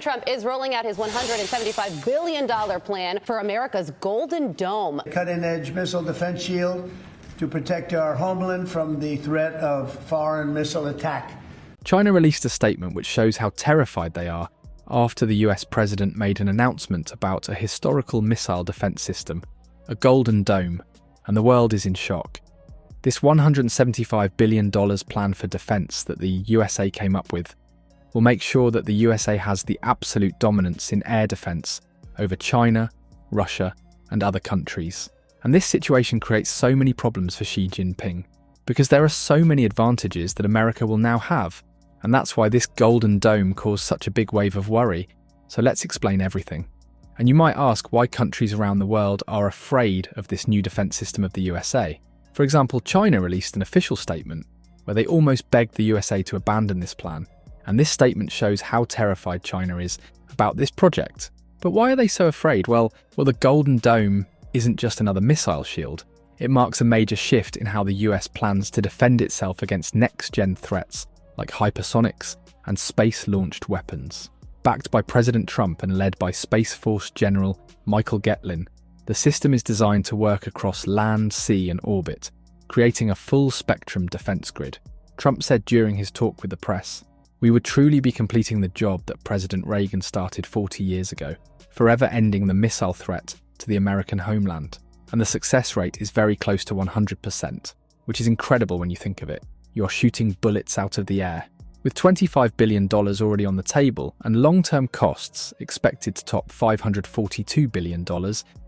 Trump is rolling out his $175 billion plan for America's Golden Dome. Cutting-edge missile defense shield to protect our homeland from the threat of foreign missile attack. China released a statement which shows how terrified they are after the US president made an announcement about a historical missile defense system, a Golden Dome, and the world is in shock. This $175 billion plan for defense that the USA came up with will make sure that the USA has the absolute dominance in air defense over China, Russia, and other countries. And this situation creates so many problems for Xi Jinping, because there are so many advantages that America will now have, and that's why this Golden Dome caused such a big wave of worry. So let's explain everything. And you might ask why countries around the world are afraid of this new defense system of the USA. For example, China released an official statement where they almost begged the USA to abandon this plan. And this statement shows how terrified China is about this project. But why are they so afraid? Well, the Golden Dome isn't just another missile shield. It marks a major shift in how the US plans to defend itself against next-gen threats like hypersonics and space-launched weapons. Backed by President Trump and led by Space Force General Michael Getlin, the system is designed to work across land, sea, and orbit, creating a full-spectrum defense grid. Trump said during his talk with the press, "We would truly be completing the job that President Reagan started 40 years ago, forever ending the missile threat to the American homeland. And the success rate is very close to 100%, which is incredible when you think of it. You're shooting bullets out of the air." With $25 billion already on the table and long-term costs expected to top $542 billion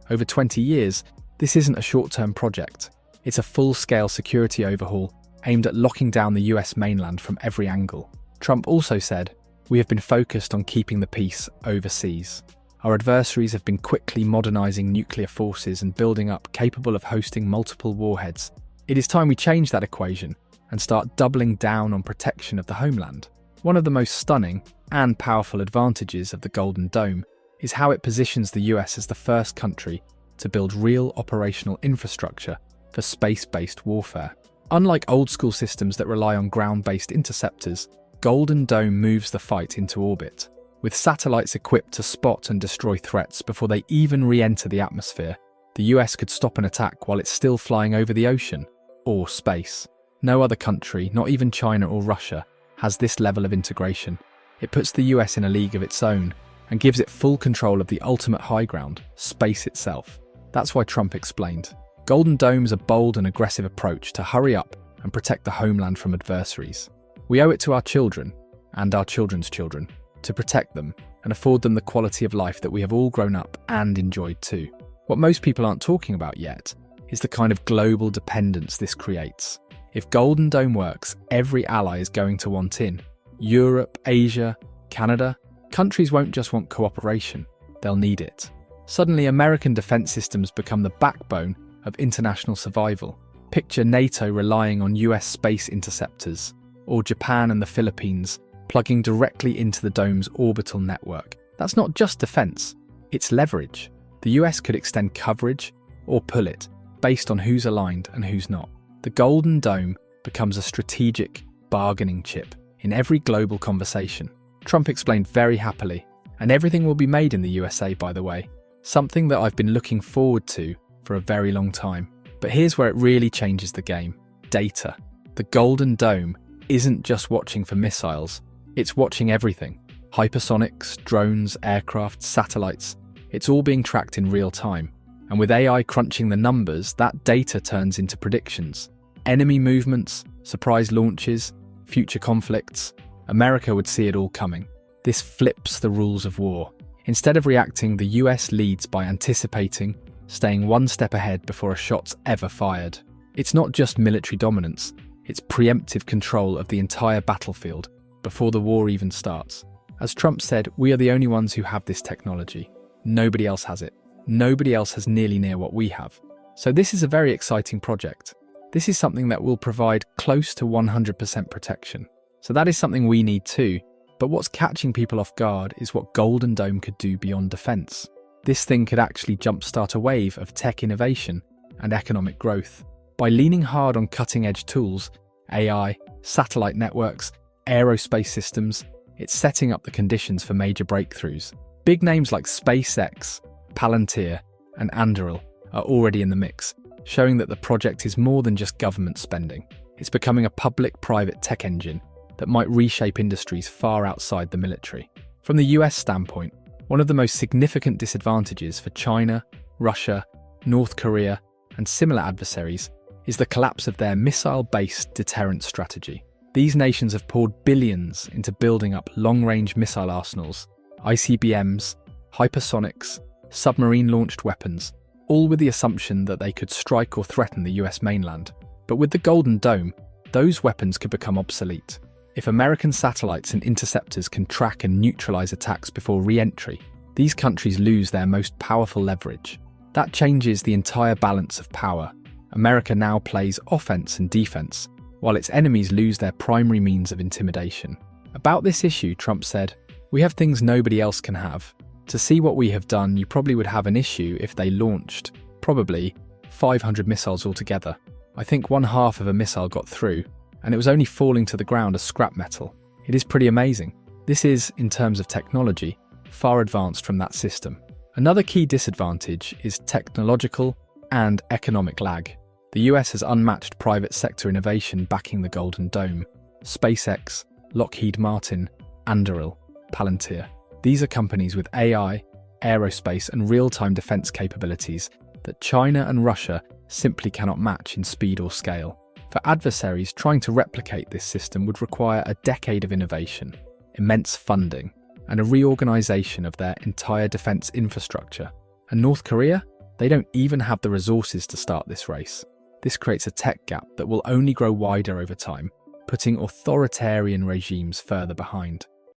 over 20 years, this isn't a short-term project. It's a full-scale security overhaul aimed at locking down the US mainland from every angle. Trump also said, "We have been focused on keeping the peace overseas. Our adversaries have been quickly modernizing nuclear forces and building up capable of hosting multiple warheads. It is time we change that equation and start doubling down on protection of the homeland." One of the most stunning and powerful advantages of the Golden Dome is how it positions the US as the first country to build real operational infrastructure for space-based warfare. Unlike old-school systems that rely on ground-based interceptors, Golden Dome moves the fight into orbit. With satellites equipped to spot and destroy threats before they even re-enter the atmosphere, the US could stop an attack while it's still flying over the ocean or space. No other country, not even China or Russia, has this level of integration. It puts the US in a league of its own and gives it full control of the ultimate high ground, space itself. That's why Trump explained, "Golden Dome is a bold and aggressive approach to hurry up and protect the homeland from adversaries. We owe it to our children and our children's children to protect them and afford them the quality of life that we have all grown up and enjoyed too." What most people aren't talking about yet is the kind of global dependence this creates. If Golden Dome works, every ally is going to want in. Europe, Asia, Canada. Countries won't just want cooperation, they'll need it. Suddenly, American defense systems become the backbone of international survival. Picture NATO relying on US space interceptors, or Japan and the Philippines plugging directly into the dome's orbital network. That's not just defense, it's leverage. The US could extend coverage or pull it, based on who's aligned and who's not. The Golden Dome becomes a strategic bargaining chip in every global conversation. Trump explained very happily, and everything will be made in the USA, by the way, something that I've been looking forward to for a very long time. But here's where it really changes the game: data. The Golden Dome isn't just watching for missiles, it's watching everything. Hypersonics, drones, aircraft, satellites, it's all being tracked in real time. And with AI crunching the numbers, that data turns into predictions. Enemy movements, surprise launches, future conflicts. America would see it all coming. This flips the rules of war. Instead of reacting, the US leads by anticipating, staying one step ahead before a shot's ever fired. It's not just military dominance, it's preemptive control of the entire battlefield before the war even starts. As Trump said, we are the only ones who have this technology. Nobody else has it. Nobody else has nearly near what we have. So this is a very exciting project. This is something that will provide close to 100% protection. So that is something we need too. But what's catching people off guard is what Golden Dome could do beyond defense. This thing could actually jumpstart a wave of tech innovation and economic growth. By leaning hard on cutting-edge tools, AI, satellite networks, aerospace systems, It's setting up the conditions for major breakthroughs. Big names like SpaceX, Palantir, and Anduril are already in the mix, showing that the project is more than just government spending. It's becoming a public-private tech engine that might reshape industries far outside the military. From the US standpoint, one of the most significant disadvantages for China, Russia, North Korea, and similar adversaries is the collapse of their missile-based deterrent strategy. These nations have poured billions into building up long-range missile arsenals, ICBMs, hypersonics, submarine-launched weapons, all with the assumption that they could strike or threaten the US mainland. But with the Golden Dome, those weapons could become obsolete. If American satellites and interceptors can track and neutralize attacks before re-entry, these countries lose their most powerful leverage. That changes the entire balance of power. America now plays offense and defense, while its enemies lose their primary means of intimidation. About this issue, Trump said, "We have things nobody else can have. To see what we have done, you probably would have an issue if they launched, probably, 500 missiles altogether. I think one half of a missile got through, and it was only falling to the ground as scrap metal. It is pretty amazing." This is, in terms of technology, far advanced from that system. Another key disadvantage is technological and economic lag. The US has unmatched private sector innovation backing the Golden Dome. SpaceX, Lockheed Martin, Anduril, Palantir. These are companies with AI, aerospace, and real-time defense capabilities that China and Russia simply cannot match in speed or scale. For adversaries, trying to replicate this system would require a decade of innovation, immense funding, and a reorganization of their entire defense infrastructure. And North Korea? They don't even have the resources to start this race. This creates a tech gap that will only grow wider over time, putting authoritarian regimes further behind.